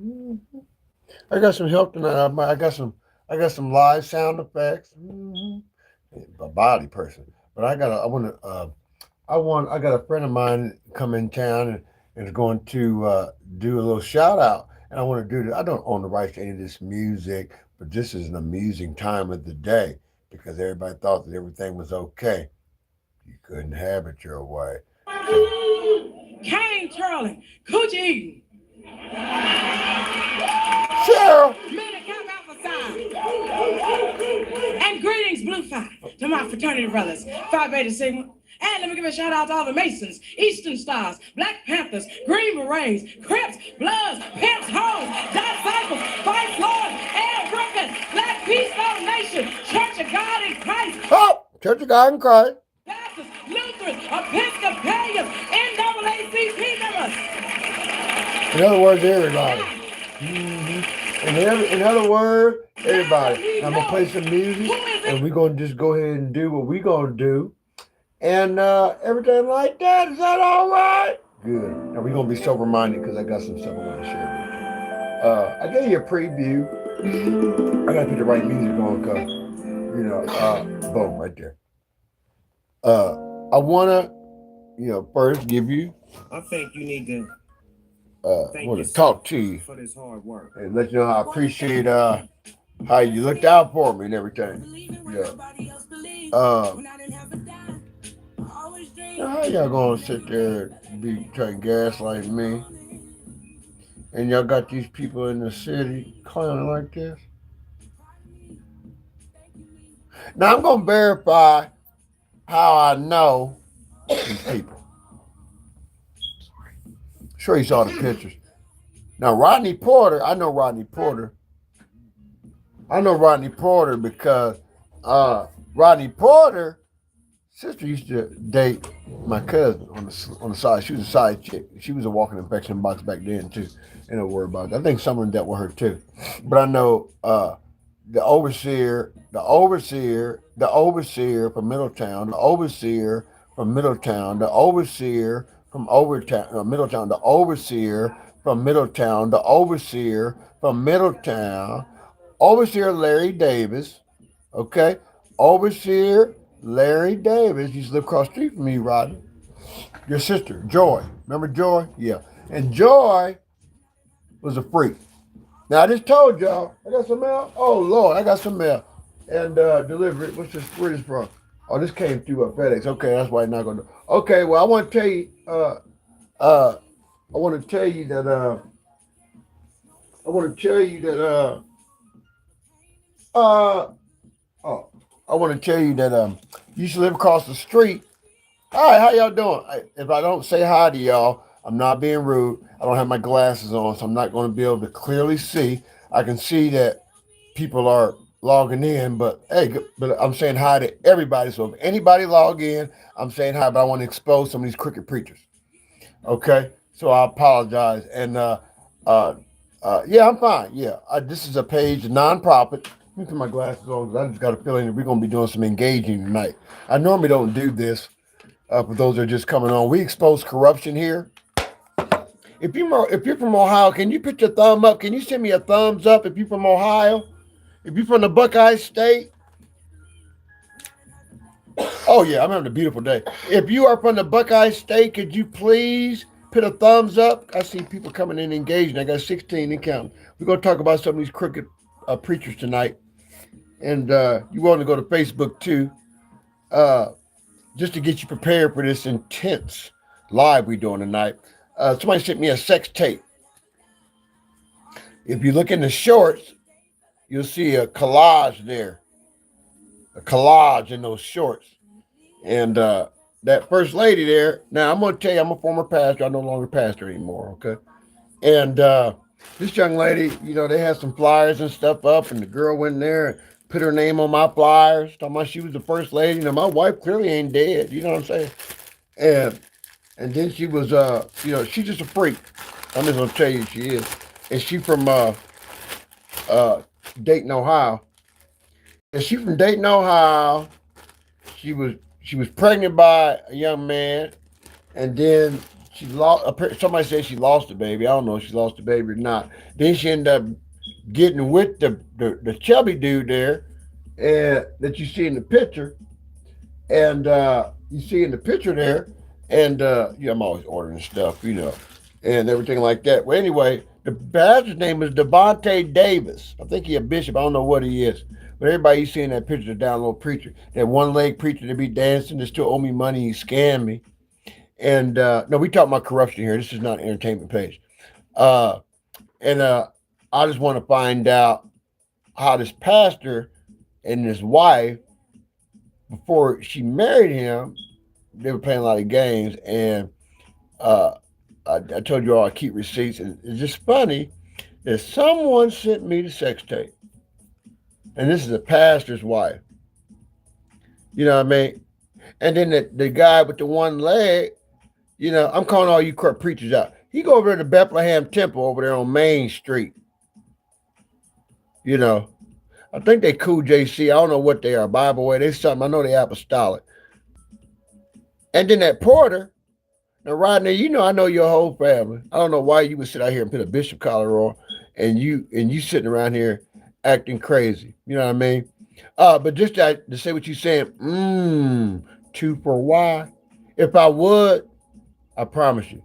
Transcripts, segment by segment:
Mhm. I got some help tonight. I got some live sound effects. A body person, but I want to. I got a friend of mine come in town and is going to do a little shout out, and I want to do. I don't own the rights to any of this music, but this is an amusing time of the day because everybody thought that everything was okay. You couldn't have it your way. So, Kane Charlie, Coochie Cheryl. Man, come outside. And greetings, Blue Five, to my fraternity brothers, Phi Beta Sigma. And let me give a shout out to all the Masons, Eastern Stars, Black Panthers, Green Berets, Crips, Bloods, Pimps, Hoes, Disciples, Vice Lords, Air Brickers, Black Keystone Nation, Church of God in Christ. Oh, Church of God in Christ. Baptists, Lutherans, Episcopalians, NAACP members. In other words, everybody. In other words, everybody. I'm gonna play some music, and we're gonna just go ahead and do what we're gonna do, and everything like that. Is that all right? Good. Now we're gonna be sober minded because I got some stuff I want to share with you. I gave you a preview. I gotta put the right music on, cause boom, right there. I wanna, first give you. I think you need to Want to talk to you for this hard work and let you know how I appreciate how you looked out for me and everything. Yeah. Now how y'all gonna sit there and be trying to gaslight me, and y'all got these people in the city clowning like this? Now I'm gonna verify how I know these people. Sure, you saw the pictures. Now Rodney Porter, I know Rodney Porter. I know Rodney Porter because Rodney Porter sister used to date my cousin on the side. She was a side chick. She was a walking infection box back then too. Ain't no worry about it. I think someone dealt with her too. But I know the overseer from Middletown, the overseer from Middletown, the overseer from Middletown, the overseer from Middletown, the overseer from Middletown, overseer Larry Davis, okay, overseer Larry Davis used to live across the street from me, Rodney. Your sister, Joy. Remember Joy? Yeah. And Joy was a freak. Now I just told y'all, I got some mail. Oh Lord, I got some mail. And delivery. Where this from? Oh, this came through FedEx. Okay, that's why I'm not gonna. Okay, well I want to tell you. I want to tell you that. I want to tell you that. Oh, I want to tell you that. You used to live across the street. Hi, how y'all doing? If I don't say hi to y'all, I'm not being rude. I don't have my glasses on, so I'm not going to be able to clearly see. I can see that people are logging in, but hey, but I'm saying hi to everybody. So if anybody log in, I'm saying hi, but I want to expose some of these crooked preachers. Okay, so I apologize. And yeah, I'm fine. Yeah, this is a page, a nonprofit. Let me put my glasses on because I just got a feeling that we're going to be doing some engaging tonight. I normally don't do this. For those that are just coming on, we expose corruption here. If you're from Ohio, can you put your thumb up? Can you send me a thumbs up if you're from Ohio? If you're from the Buckeye State, oh yeah, I'm having a beautiful day. If you are from the Buckeye State, could you please put a thumbs up? I see people coming in engaged. I got 16 in count. We're gonna talk about some of these crooked preachers tonight, and you want to go to Facebook too, just to get you prepared for this intense live we're doing tonight. Somebody sent me a sex tape. If you look in the shorts, you'll see a collage there, a collage in those shorts. And that first lady there, now I'm going to tell you, I'm a former pastor. I'm no longer pastor anymore, okay? And this young lady, they had some flyers and stuff up, and the girl went in there and put her name on my flyers, talking about she was the first lady. Now, my wife clearly ain't dead, you know what I'm saying? And then she was, she's just a freak. I'm just going to tell you she is. And she from Dayton, Ohio. And she from Dayton, Ohio. She was pregnant by a young man, and then she lost. Somebody said she lost the baby. I don't know if she lost the baby or not. Then she ended up getting with the chubby dude there, and that you see in the picture, and you see in the picture there, and yeah, I'm always ordering stuff, and everything like that. Well, anyway, the pastor's name is Devontae Davis. I think he's a bishop. I don't know what he is. But everybody you see in that picture, the down low preacher, that one leg preacher that be dancing, that still owe me money, he scammed me. And no, we talk about corruption here. This is not an entertainment page. And I just want to find out how this pastor and his wife, before she married him, they were playing a lot of games. And I told you all I keep receipts. And it's just funny that someone sent me the sex tape. And this is a pastor's wife. You know what I mean? And then the guy with the one leg, I'm calling all you corrupt preachers out. He go over to the Bethlehem Temple over there on Main Street. I think they cool JC. I don't know what they are. Bible way. They something. I know they apostolic. And then that porter, now Rodney, I know your whole family. I don't know why you would sit out here and put a bishop collar on and you sitting around here acting crazy. You know what I mean? But just to say what you're saying, 2 for Y. If I would, I promise you,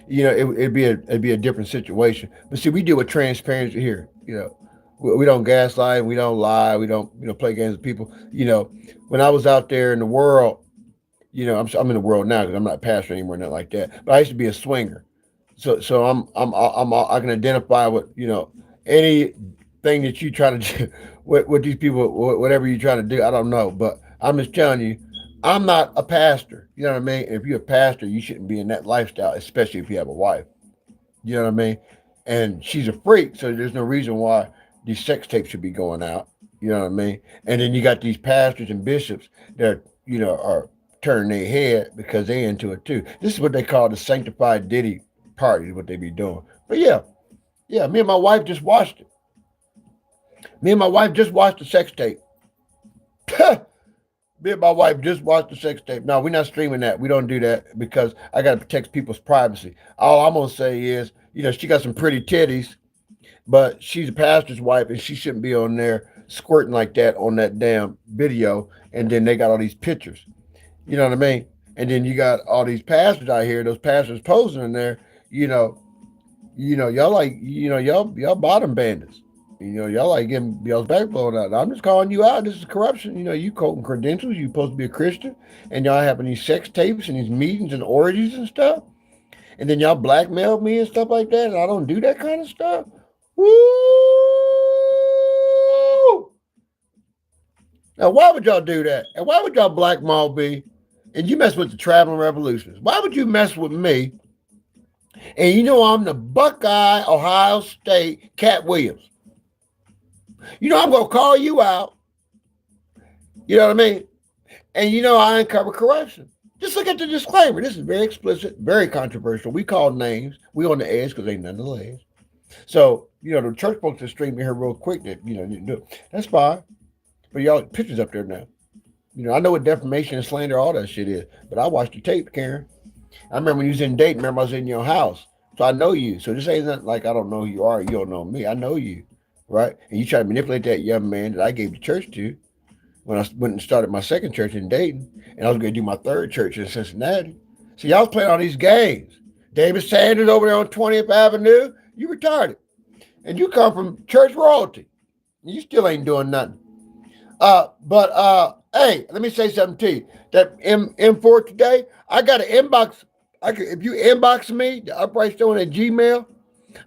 it'd be a different situation. But see, we deal with transparency here. We don't gaslight, we don't lie, we don't play games with people. When I was out there in the world, I'm in the world now because I'm not a pastor anymore, nothing like that. But I used to be a swinger, so I can identify with anything that you try to do with these people, whatever you try to do. I don't know, but I'm just telling you, I'm not a pastor. You know what I mean? If you're a pastor, you shouldn't be in that lifestyle, especially if you have a wife. You know what I mean? And she's a freak, so there's no reason why these sex tapes should be going out. You know what I mean? And then you got these pastors and bishops that are turning their head because they into it too. This is what they call the sanctified Diddy party, is what they be doing. But yeah, me and my wife just watched it. Me and my wife just watched the sex tape. Me and my wife just watched the sex tape. No, we're not streaming that. We don't do that because I got to protect people's privacy. All I'm going to say is, she got some pretty titties, but she's a pastor's wife and she shouldn't be on there squirting like that on that damn video. And then they got all these pictures. You know what I mean? And then you got all these pastors out here, those pastors posing in there, y'all like, y'all bottom bandits. Y'all like getting y'all's back blown out. I'm just calling you out. This is corruption. You quoting credentials. You supposed to be a Christian. And y'all having these sex tapes and these meetings and orgies and stuff. And then y'all blackmail me and stuff like that. And I don't do that kind of stuff. Woo! Now, why would y'all do that? And why would y'all blackmail me? And you mess with the traveling revolutionists. Why would you mess with me? And I'm the Buckeye, Ohio State, Cat Williams. I'm going to call you out. You know what I mean? And I uncover corruption. Just look at the disclaimer. This is very explicit, very controversial. We call names. We on the edge because ain't none of the legs. So, the church folks are streaming here real quick that, that's fine. But y'all pictures up there now. I know what defamation and slander, all that shit is. But I watched the tape, Karen. I remember when you was in Dayton, remember I was in your house. So I know you. So this ain't nothing like I don't know who you are. You don't know me. I know you. Right? And you try to manipulate that young man that I gave the church to when I went and started my second church in Dayton, and I was going to do my third church in Cincinnati. So y'all was playing all these games. David Sanders over there on 20th Avenue, you retarded. And you come from church royalty. You still ain't doing nothing. Hey, let me say something to you. That M4 today, I got an inbox. If you inbox me, the Upright Stone at Gmail,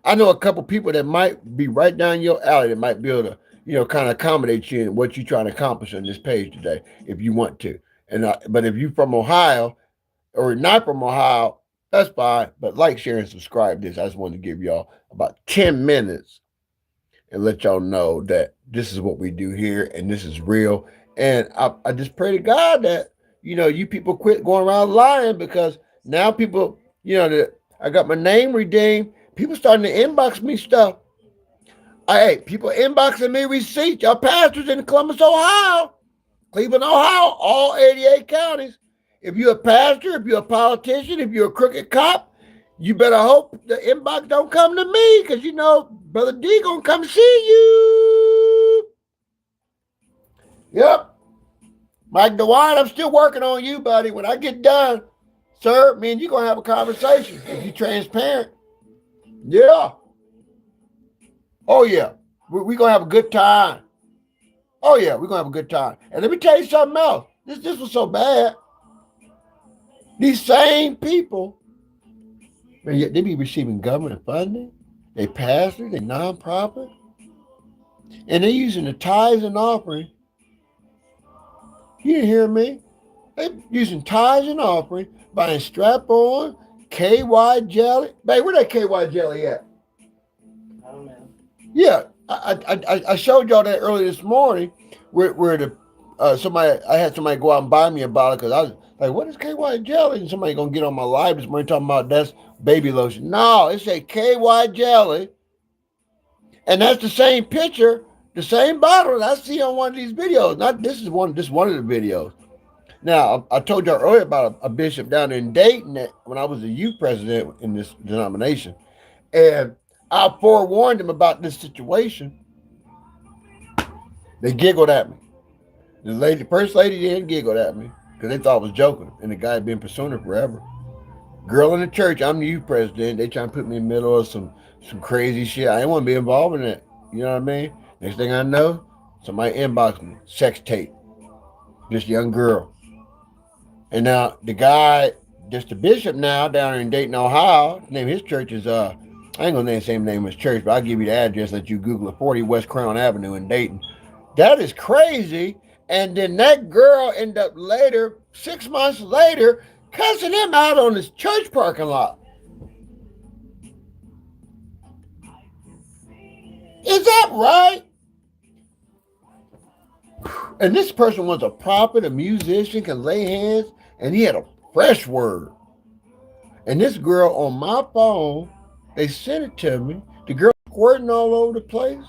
I know a couple people that might be right down your alley that might be able to, kind of accommodate you in what you're trying to accomplish on this page today, if you want to. But if you're from Ohio or not from Ohio, that's fine. But like, share, and subscribe this. I just wanted to give y'all about 10 minutes and let y'all know that this is what we do here and this is real. And I just pray to God that, you people quit going around lying, because now people, that I got my name redeemed. People starting to inbox me stuff. Hey, people inboxing me receipts. Y'all pastors in Columbus, Ohio, Cleveland, Ohio, all 88 counties. If you're a pastor, if you're a politician, if you're a crooked cop, You better hope the inbox don't come to me, because you know Brother D gonna come see you. Yep. Mike DeWine, I'm still working on you, buddy. When I get done, sir, me and you gonna have a conversation. If you transparent. Yeah. Oh yeah. We gonna have a good time. Oh yeah, we're gonna have a good time. And let me tell you something else. This was so bad. These same people, they be receiving government funding, they pastors, they nonprofit, and they're using the tithes and offering. You didn't hear me? They using tithes and offering, buying strap-on, KY jelly. Babe, where that KY jelly at? I don't know. Yeah, I showed y'all that earlier this morning, where the I had somebody go out and buy me a bottle, because I was like, what is KY jelly? And somebody gonna get on my live this morning talking about that's baby lotion. No, it's a KY jelly, and that's the same picture, the same bottle that I see on one of these videos. Not this is one of the videos. Now, I told y'all earlier about a bishop down in Dayton that when I was a youth president in this denomination, and I forewarned them about this situation. They giggled at me. The first lady didn't giggle at me because they thought I was joking, and the guy had been pursuing her forever. Girl in the church, I'm the youth president. They trying to put me in the middle of some crazy shit. I didn't want to be involved in it. You know what I mean? Next thing I know, somebody inboxed me, sex tape, this young girl. And now the guy, just the bishop now down in Dayton, Ohio, the name of his church is I ain't gonna name the same name as his church, but I'll give you the address, let you Google it, 40 West Crown Avenue in Dayton. That is crazy. And then that girl ended up later, 6 months later, cussing him out on his church parking lot. Is that right? And this person was a prophet, a musician, can lay hands, and he had a fresh word. And this girl on my phone, they sent it to me. The girl squirting all over the place.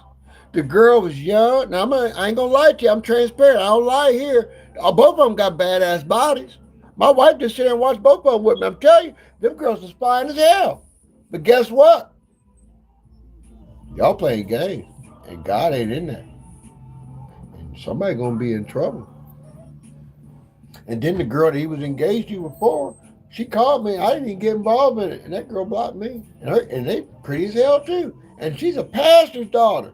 The girl was young. Now, I ain't gonna lie to you. I'm transparent. I don't lie here. Both of them got badass bodies. My wife just sit there and watch both of them with me. I'm telling you, them girls are fine as hell. But guess what? Y'all playing games, and God ain't in that. And somebody gonna be in trouble. And then the girl that he was engaged to before, she called me. I didn't even get involved in it, and that girl blocked me. And they pretty as hell too. And she's a pastor's daughter.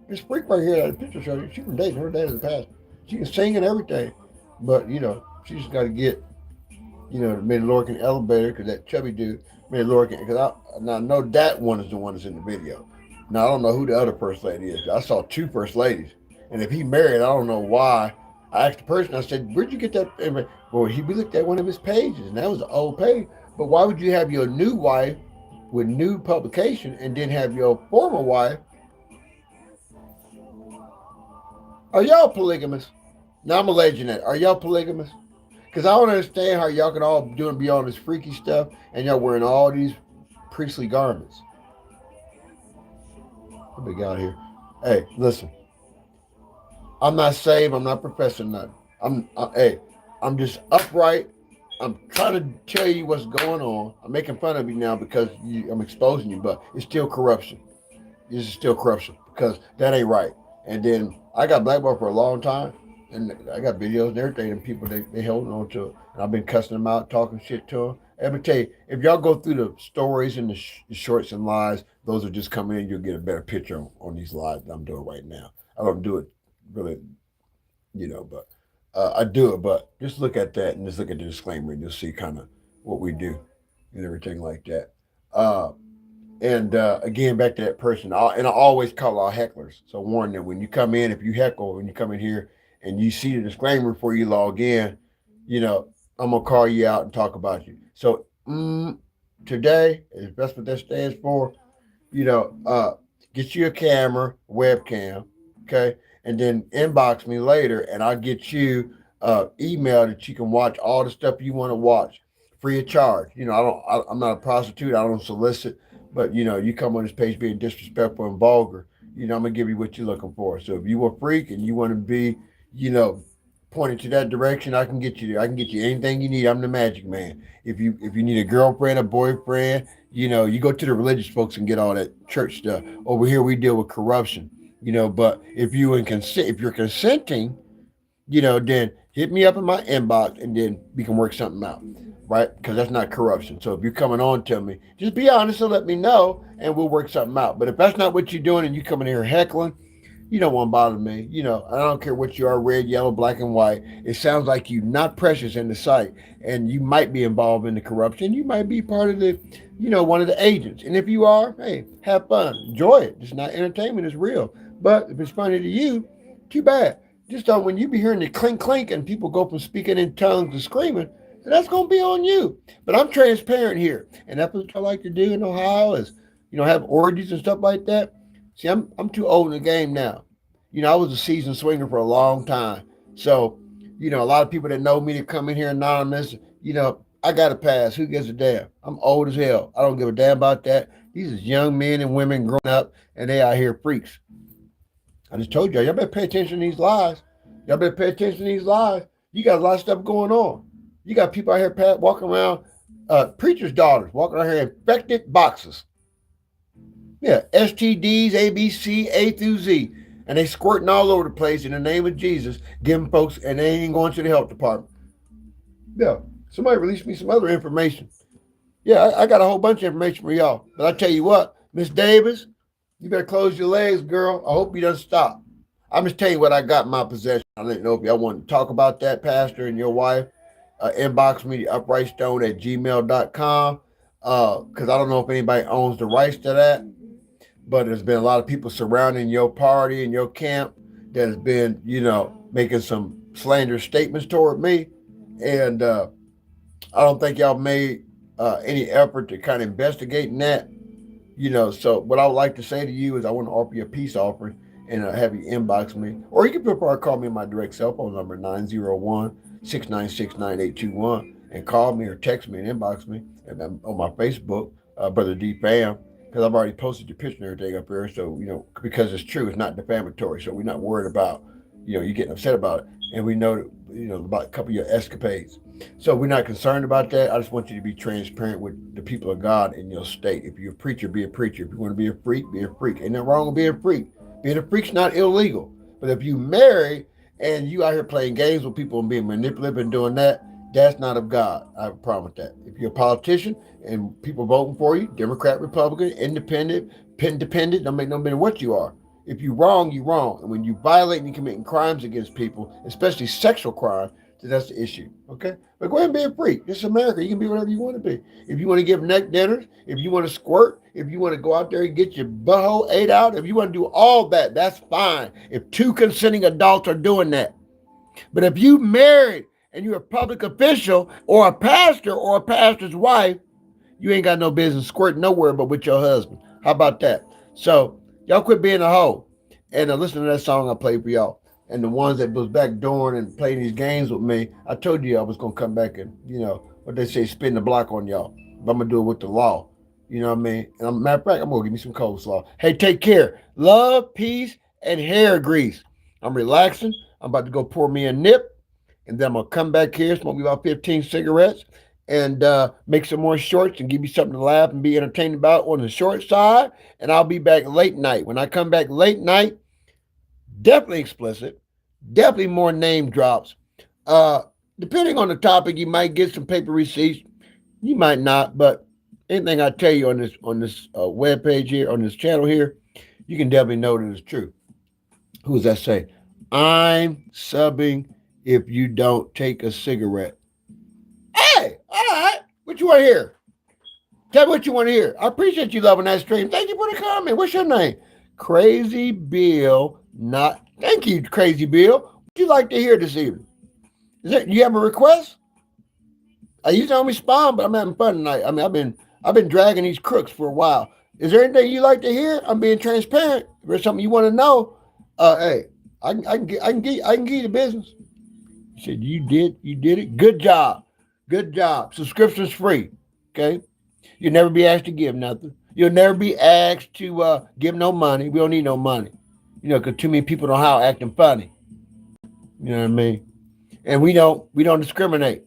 This freak right here, that picture shows you, she from Dayton. Her dad is a pastor. She can sing and everything, but she just got to get, the Mid-Lorcan elevator, because that chubby dude, Mid-Lorcan, because I know that one is the one that's in the video. Now I don't know who the other first lady is. I saw two first ladies, and if he married, I don't know why. I asked the person, I said, "Where'd you get that?" Well, we looked at one of his pages, and that was an old page. But why would you have your new wife with new publication, and then have your former wife? Are y'all polygamous? Now I'm alleging that. Are y'all polygamous? Because I don't understand how y'all can all be all this freaky stuff and y'all wearing all these priestly garments. What we got here? Hey, listen. I'm not saved. I'm not professing nothing. I'm just upright. I'm trying to tell you what's going on. I'm making fun of you now because I'm exposing you, but it's still corruption. This is still corruption because that ain't right. And then I got blackballed for a long time, and I got videos and everything, and people, they holding on to it. And I've been cussing them out, talking shit to them. Let me tell you, if y'all go through the stories and the shorts and lies, those will just come in, you'll get a better picture on these lives that I'm doing right now. I don't do it really, but I do it. But just look at that and just look at the disclaimer, and you'll see kind of what we do and everything like that. And again, back to that person, and I always call out hecklers. So warn them when you come in, if you heckle, when you come in here and you see the disclaimer before you log in, I'm going to call you out and talk about you. So today, if that's what that stands for, get you a camera, webcam, okay? And then inbox me later, and I'll get you email that you can watch all the stuff you want to watch free of charge. I'm not a prostitute. I don't solicit. But, you come on this page being disrespectful and vulgar, I'm going to give you what you're looking for. So if you a freak and you want to be, pointed to that direction, I can get you there. I can get you anything you need. I'm the magic man. If you need a girlfriend, a boyfriend, you go to the religious folks and get all that church stuff. Over here, we deal with corruption. But if you're consenting, then hit me up in my inbox and then we can work something out, right? Because that's not corruption. So if you're coming on to me, just be honest and let me know and we'll work something out. But if that's not what you're doing and you coming here heckling, you don't want to bother me. I don't care what you are, red, yellow, black, and white. It sounds like you're not precious in the sight and you might be involved in the corruption. You might be part of the, one of the agents. And if you are, hey, have fun. Enjoy it. It's not entertainment. It's real. But if it's funny to you, too bad. Just when you be hearing the clink clink and people go from speaking in tongues to screaming, that's going to be on you. But I'm transparent here. And that's what I like to do in Ohio is, have orgies and stuff like that. See, I'm too old in the game now. I was a seasoned swinger for a long time. So, a lot of people that know me that come in here anonymous, I got a pass. Who gives a damn? I'm old as hell. I don't give a damn about that. These is young men and women growing up and they out here freaks. I just told y'all better pay attention to these lies. Y'all better pay attention to these lies. You got a lot of stuff going on. You got people out here walking around, preachers' daughters walking around here infected boxes. Yeah, STDs, ABC, A through Z. And they squirting all over the place in the name of Jesus, giving folks, and they ain't going to the health department. Yeah, somebody released me some other information. Yeah, I got a whole bunch of information for y'all. But I tell you what, Miss Davis, you better close your legs, girl. I hope you don't stop. I'm just telling you what I got in my possession. I didn't know if y'all want to talk about that, Pastor, and your wife. Inbox me, uprightstone@gmail.com. Because I don't know if anybody owns the rights to that. But there's been a lot of people surrounding your party and your camp that has been, making some slanderous statements toward me. And I don't think y'all made any effort to kind of investigate that. So what I would like to say to you is I want to offer you a peace offering and have you inbox me. Or you can probably call me on my direct cell phone number, 901-696-9821, and call me or text me and inbox me and on my Facebook, Brother D. Fam. Because I've already posted your picture and everything up here. So, because it's true, it's not defamatory. So we're not worried about, you getting upset about it. And we know that, about a couple of your escapades. So we're not concerned about that. I just want you to be transparent with the people of God in your state. If you're a preacher, be a preacher. If you want to be a freak, be a freak. Ain't nothing wrong with being a freak. Being a freak's not illegal. But if you marry and you out here playing games with people and being manipulative and doing that, that's not of God. I have a problem with that. If you're a politician and people voting for you, Democrat, Republican, independent, don't make no matter what you are. If you're wrong, you're wrong. And when you violate and you're committing crimes against people, especially sexual crime, then that's the issue. Okay? But go ahead and be a freak. This is America. You can be whatever you want to be. If you want to give neck dinners, if you want to squirt, if you want to go out there and get your butthole ate out, if you want to do all that, that's fine. If two consenting adults are doing that. But if you married and you're a public official or a pastor or a pastor's wife, you ain't got no business squirting nowhere but with your husband. How about that? So y'all quit being a hoe and listen to that song I played for y'all. And the ones that was backdooring and playing these games with me, I told you I was going to come back and, what they say, spin the block on y'all. But I'm going to do it with the law. You know what I mean? And matter of fact, I'm going to give me some coleslaw. Hey, take care. Love, peace, and hair grease. I'm relaxing. I'm about to go pour me a nip. And then I'm going to come back here, smoke me about 15 cigarettes, and make some more shorts and give you something to laugh and be entertained about on the short side. And I'll be back late night. When I come back late night, definitely explicit, definitely more name drops. Depending on the topic, you might get some paper receipts. You might not, but anything I tell you on this webpage here, on this channel here, you can definitely know that it's true. Who does that say? I'm subbing if you don't take a cigarette. Hey, all right. What you want to hear? Tell me what you want to hear. I appreciate you loving that stream. Thank you for the comment. What's your name? Crazy Bill. Thank you, Crazy Bill. What you like to hear this evening? You have a request? I usually don't respond, but I'm having fun tonight. I mean, I've been dragging these crooks for a while. Is there anything you like to hear? I'm being transparent. If there's something you want to know, hey, I can give you the business. He said, you did it. Good job. Subscription's free. Okay. You'll never be asked to give nothing. You'll never be asked to give no money. We don't need no money. Because too many people know how acting funny. You know what I mean? And we don't discriminate.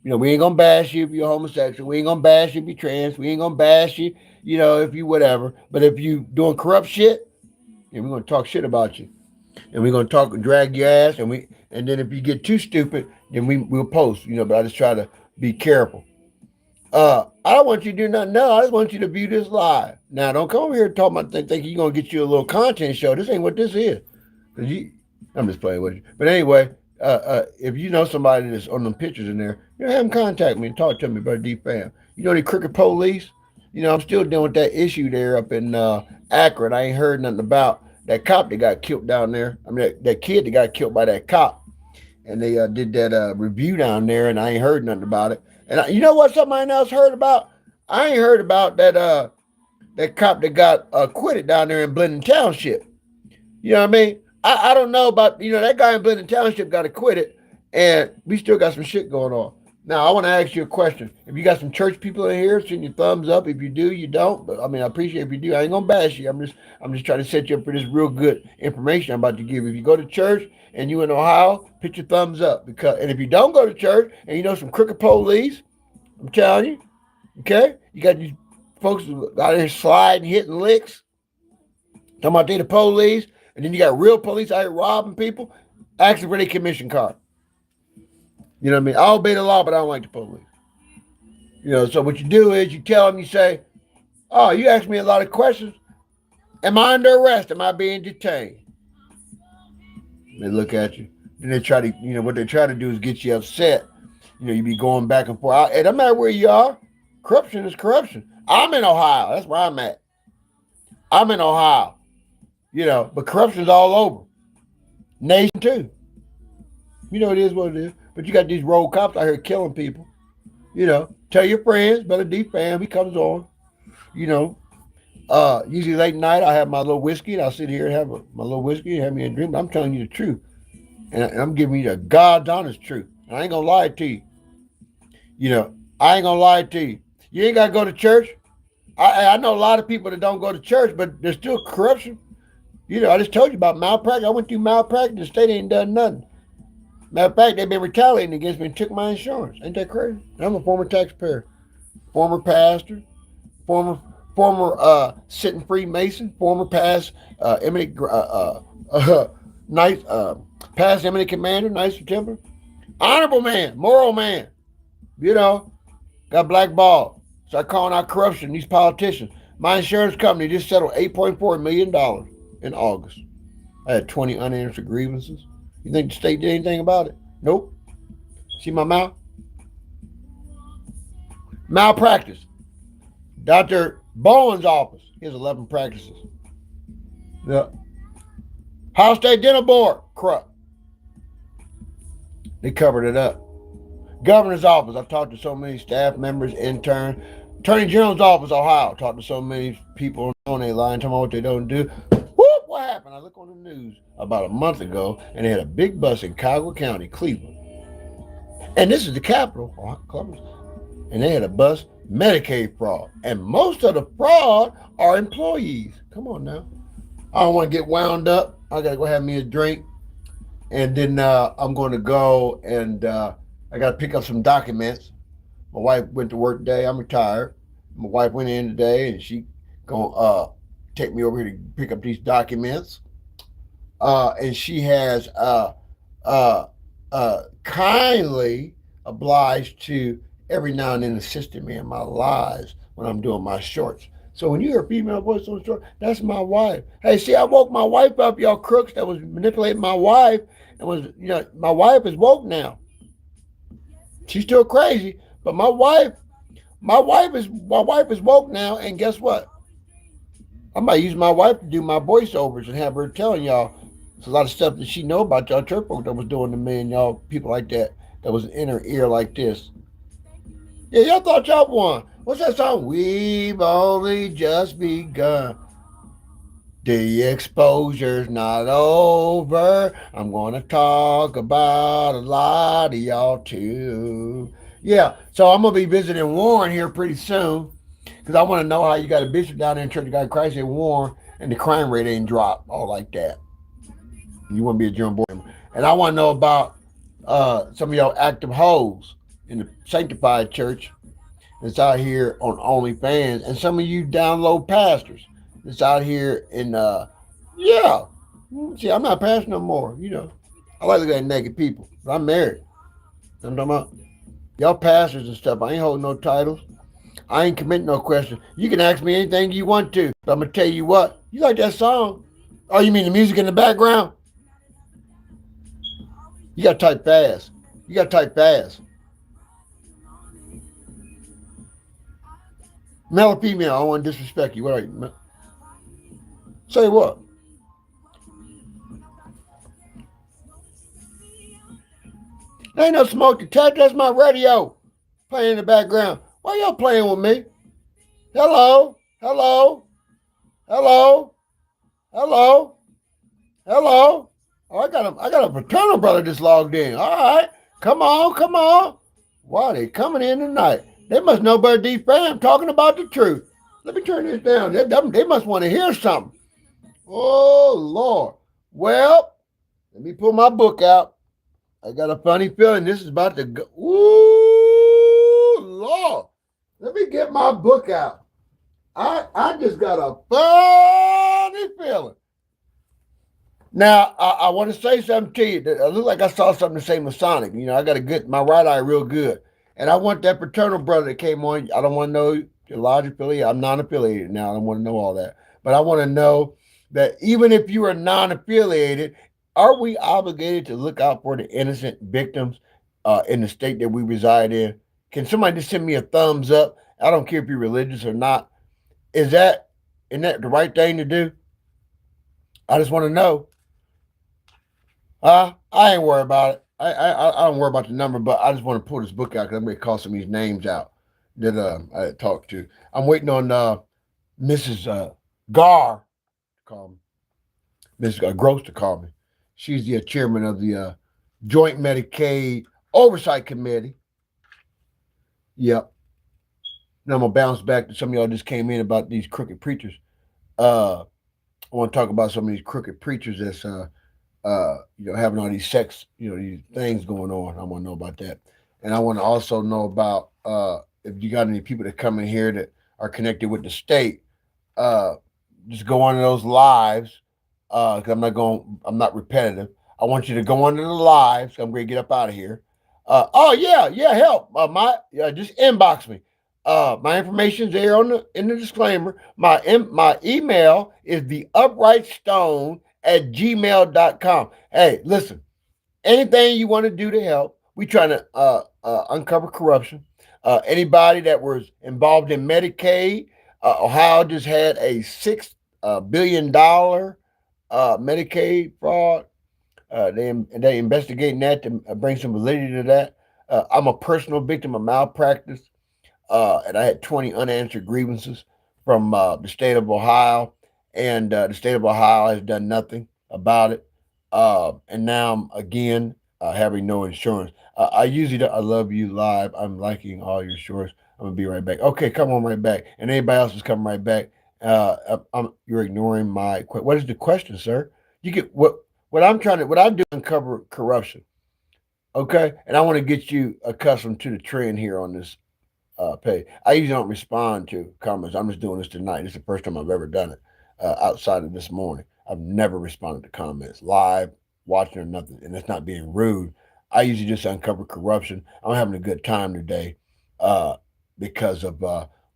We ain't gonna bash you if you're homosexual. We ain't gonna bash you if you're trans. We ain't gonna bash you, if you whatever. But if you doing corrupt shit, we're gonna talk shit about you. And we're gonna talk and drag your ass. And then if you get too stupid, then we'll post, but I just try to be careful. I don't want you to do nothing. No, I just want you to view this live. Now, don't come over here and talk about thinking you're going to get you a little content show. This ain't what this is. I'm just playing with you. But anyway, if you know somebody that's on them pictures in there, have them contact me and talk to me about D-Fam. The crooked police? I'm still dealing with that issue there up in Akron. I ain't heard nothing about that cop that got killed down there. I mean, that kid that got killed by that cop. And they did that review down there, and I ain't heard nothing about it. And you know what somebody else heard about? I ain't heard about that cop that got acquitted down there in Blendon Township. You know what I mean? I don't know about, that guy in Blendon Township got acquitted, and we still got some shit going on. Now, I want to ask you a question. If you got some church people in here, send your thumbs up. If you do, you don't. But, I appreciate if you do. I ain't going to bash you. I'm just trying to set you up for this real good information I'm about to give. If you go to church and you in Ohio, put your thumbs up. And if you don't go to church and you know some crooked police, I'm telling you, okay? You got these folks out there sliding, hitting licks, talking about they the police, and then you got real police out here robbing people, asking for their commission card. You know what I mean? I obey the law, but I don't like the police. So what you do is you tell them, you say, oh, you asked me a lot of questions. Am I under arrest? Am I being detained? They look at you. Then they try to, what they try to do is get you upset. You be going back and forth. It doesn't matter where you are. Corruption is corruption. I'm in Ohio. That's where I'm at. I'm in Ohio. But corruption's all over. Nation too. It is what it is. But you got these rogue cops out here killing people. Tell your friends, Brother D-Fam, he comes on. Usually late night, I have my little whiskey, and I'll sit here and have my little whiskey and have me a drink. But I'm telling you the truth. And I'm giving you the God's honest truth. And I ain't going to lie to you. I ain't going to lie to you. You ain't got to go to church. I know a lot of people that don't go to church, but there's still corruption. I just told you about malpractice. I went through malpractice. The state ain't done nothing. Matter of fact, they've been retaliating against me and took my insurance. Ain't that crazy? I'm a former taxpayer, former pastor, former sitting Freemason, former past eminent past eminent commander, Knights of Templar, honorable man, moral man. Got blackballed. Start calling out corruption. These politicians. My insurance company just settled $8.4 million in August. I had 20 unanswered grievances. You think the state did anything about it? Nope. See my mouth? Malpractice. Dr. Bowen's office. He has 11 practices. Yeah. House State Dental Board. Corrupt. They covered it up. Governor's office. I've talked to so many staff members, interns. Attorney General's office, Ohio. Talked to so many people on their line, talking about what they don't do. Whoop, what happened? I look on the news about a month ago, and they had a big bus in Cuyahoga County, Cleveland. And this is the capital, Columbus. And they had a bus, Medicaid fraud. And most of the fraud are employees. Come on now. I don't want to get wound up. I got to go have me a drink. And then I'm going to go and I got to pick up some documents. My wife went to work today. I'm retired. My wife went in today, and she gonna take me over here to pick up these documents. And she has kindly obliged to every now and then assisting me in my lives when I'm doing my shorts. So when you hear a female voice on the short, that's my wife. Hey, see, I woke my wife up, y'all crooks that was manipulating my wife, and was, my wife is woke now. She's still crazy, but my wife is woke now, and guess what? I might use my wife to do my voiceovers and have her telling y'all a lot of stuff that she know about y'all church folk that was doing to me and y'all people like that was in her ear like this. Yeah, y'all thought y'all won. What's that song? We've only just begun. The exposure's not over. I'm going to talk about a lot of y'all too. Yeah, so I'm going to be visiting Warren here pretty soon because I want to know how you got a bishop down there in Church of God in Christ in Warren and the crime rate ain't dropped all like that. You want to be a German boy. And I want to know about some of y'all active hoes in the sanctified church that's out here on OnlyFans, and some of you download pastors that's out here in yeah. See, I'm not pastor no more. I like looking at naked people. But I'm married. I'm talking about y'all pastors and stuff. I ain't holding no titles. I ain't committing no questions. You can ask me anything you want to. But I'm gonna tell you what. You like that song? Oh, you mean the music in the background? You gotta type fast. You gotta type fast. Male or female? I don't want to disrespect you. What are you? Say what? There ain't no smoke detector. That's my radio playing in the background. Why y'all playing with me? Hello? Hello? Hello? Hello? Hello? Oh, I got a fraternal brother that's logged in. All right. Come on, come on. Why they coming in tonight? They must know better defam talking about the truth. Let me turn this down. They must want to hear something. Oh Lord. Well, let me pull my book out. I got a funny feeling this is about to go. Ooh, Lord. Let me get my book out. I just got a funny feeling. Now, I want to say something to you. It looked like I saw something to say Masonic. I got my right eye real good. And I want that fraternal brother that came on. I don't want to know your lodge affiliate. I'm non-affiliated now. I don't want to know all that. But I want to know that even if you are non-affiliated, are we obligated to look out for the innocent victims in the state that we reside in? Can somebody just send me a thumbs up? I don't care if you're religious or not. Isn't that the right thing to do? I just want to know. I ain't worried about it. I don't worry about the number, but I just want to pull this book out because I'm going to call some of these names out that I talked to. I'm waiting on Mrs. Gar to call me, Mrs. Gross to call me. She's the chairman of the Joint Medicaid Oversight Committee. Yep. Now I'm gonna bounce back to some of y'all just came in about these crooked preachers. I want to talk about some of these crooked preachers that's having all these sex, these things going on. I want to know about that. And I want to also know about if you got any people that come in here that are connected with the state, just go on to those lives. Cause I'm not repetitive. I want you to go on to the lives. I'm going to get up out of here. Oh yeah, help. Just inbox me. My information's there in the disclaimer. My email is the upright stone at gmail.com. Hey, listen, anything you want to do to help, we trying to uncover corruption. Anybody that was involved in Medicaid, Ohio just had a $6 billion Medicaid fraud. They investigating that to bring some validity to that. I'm a personal victim of malpractice, and I had 20 unanswered grievances from the state of Ohio, and the state of Ohio has done nothing about it. And now I'm again having no insurance. I love you live. I'm liking all your shorts. I'm gonna be right back. Okay, come on right back. And anybody else is coming right back. You're ignoring my. What is the question, sir? You get what I'm trying to. What I do uncover corruption. Okay, and I want to get you accustomed to the trend here on this page. I usually don't respond to comments. I'm just doing this tonight. This is the first time I've ever done it outside of this morning. I've never responded to comments live, watching or nothing, and it's not being rude. I usually just uncover corruption. I'm having a good time today because of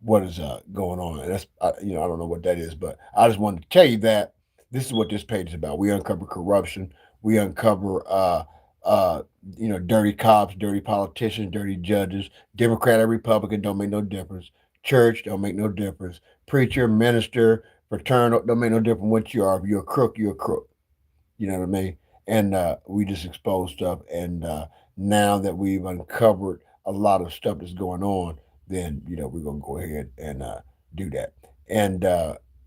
what is going on. And that's I don't know what that is, but I just wanted to tell you that this is what this page is about. We uncover corruption. We uncover dirty cops, dirty politicians, dirty judges. Democrat or Republican don't make no difference. Church don't make no difference. Preacher, minister, fraternal don't make no difference what you are. If you're a crook, you're a crook. You know what I mean? And we just expose stuff. And now that we've uncovered a lot of stuff that's going on, then we're gonna go ahead and do that. And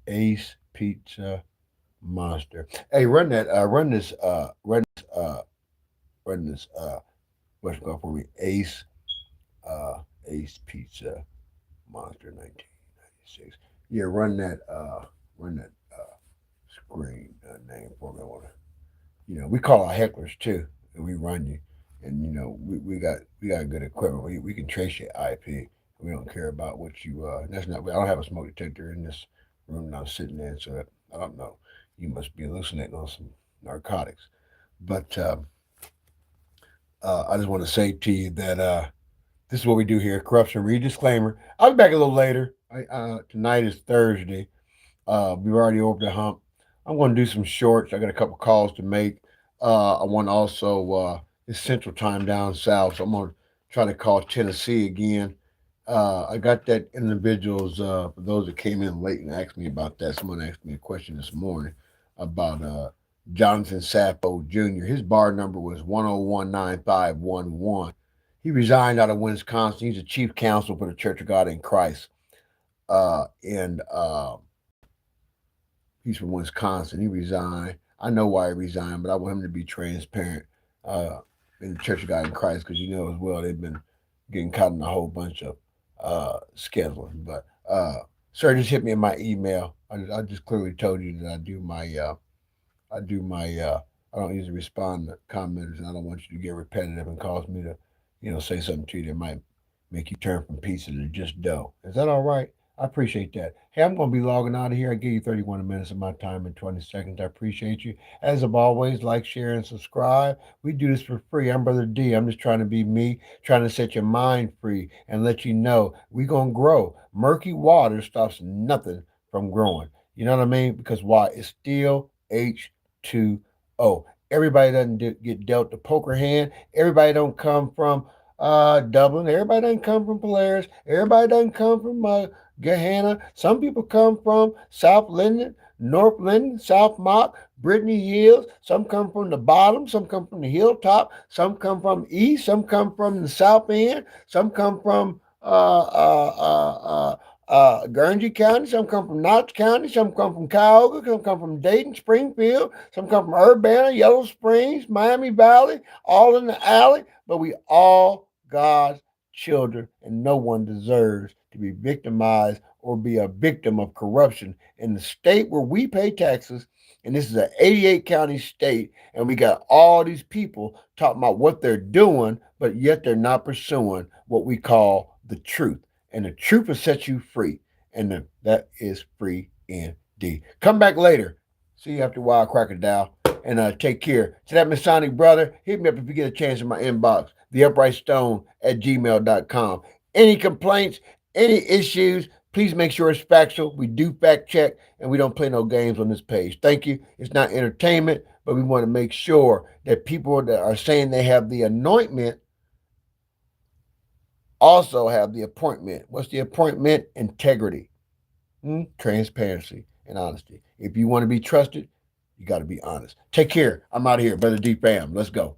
Ace Pizza Monster. Hey, run that. Run this. What's going for me? Ace Pizza Monster 1996. Yeah, run that. Run that screen name for me. I want to. We call our hecklers too, and we run you. And we got good equipment. We can trace your IP. We don't care about what you. That's not. I don't have a smoke detector in this room that I'm sitting in, so I don't know. You must be hallucinating on some narcotics. But I just want to say to you that this is what we do here. Corruption. Read disclaimer. I'll be back a little later. Tonight is Thursday. We've already over the hump. I'm going to do some shorts. I got a couple calls to make. I want to also, it's Central Time down south, so I'm going to try to call Tennessee again. I got that individuals, for those that came in late and asked me about that, someone asked me a question this morning about Jonathan Sappho Jr. His bar number was 1019511. He resigned out of Wisconsin. He's the chief counsel for the Church of God in Christ. And He's from Wisconsin. He resigned. I know why he resigned, but I want him to be transparent in the Church of God in Christ because as well they've been getting caught in a whole bunch of scheduling. But sir, just hit me in my email. I just clearly told you that I don't usually respond to commenters, and I don't want you to get repetitive and cause me to say something to you that might make you turn from pizza to just dough. Is that all right? I appreciate that. Hey, I'm going to be logging out of here. I gave you 31 minutes of my time in 20 seconds. I appreciate you. As of always, like, share, and subscribe. We do this for free. I'm Brother D. I'm just trying to be me, trying to set your mind free and let you know we're going to grow. Murky water stops nothing from growing. You know what I mean? Because why? It's still H2O. Everybody doesn't get dealt the poker hand. Everybody don't come from Dublin. Everybody doesn't come from Polaris. Everybody doesn't come from Gehenna. Some people come from South Linden, North Linden, South Mock, Brittany Hills. Some come from the bottom. Some come from the hilltop. Some come from east. Some come from the south end. Some come from Guernsey County. Some come from Notch County. Some come from Cuyahoga. Some come from Dayton, Springfield. Some come from Urbana, Yellow Springs, Miami Valley, all in the alley. But we all God's children, and no one deserves to be victimized or be a victim of corruption in the state where we pay taxes. And this is an 88 county state, and we got all these people talking about what they're doing, but yet they're not pursuing what we call the truth. And the truth will set you free, and that is free indeed. Come back later. See you after a while, Crocodile, and take care. To that Masonic brother, hit me up if you get a chance in my inbox, theuprightstone@gmail.com. Any complaints, any issues, please make sure it's factual. We do fact check, and we don't play no games on this page. Thank you. It's not entertainment, but we want to make sure that people that are saying they have the anointment also have the appointment. What's the appointment? Integrity, transparency, and honesty. If you want to be trusted, you got to be honest. Take care. I'm out of here, Brother D. Fam. Let's go.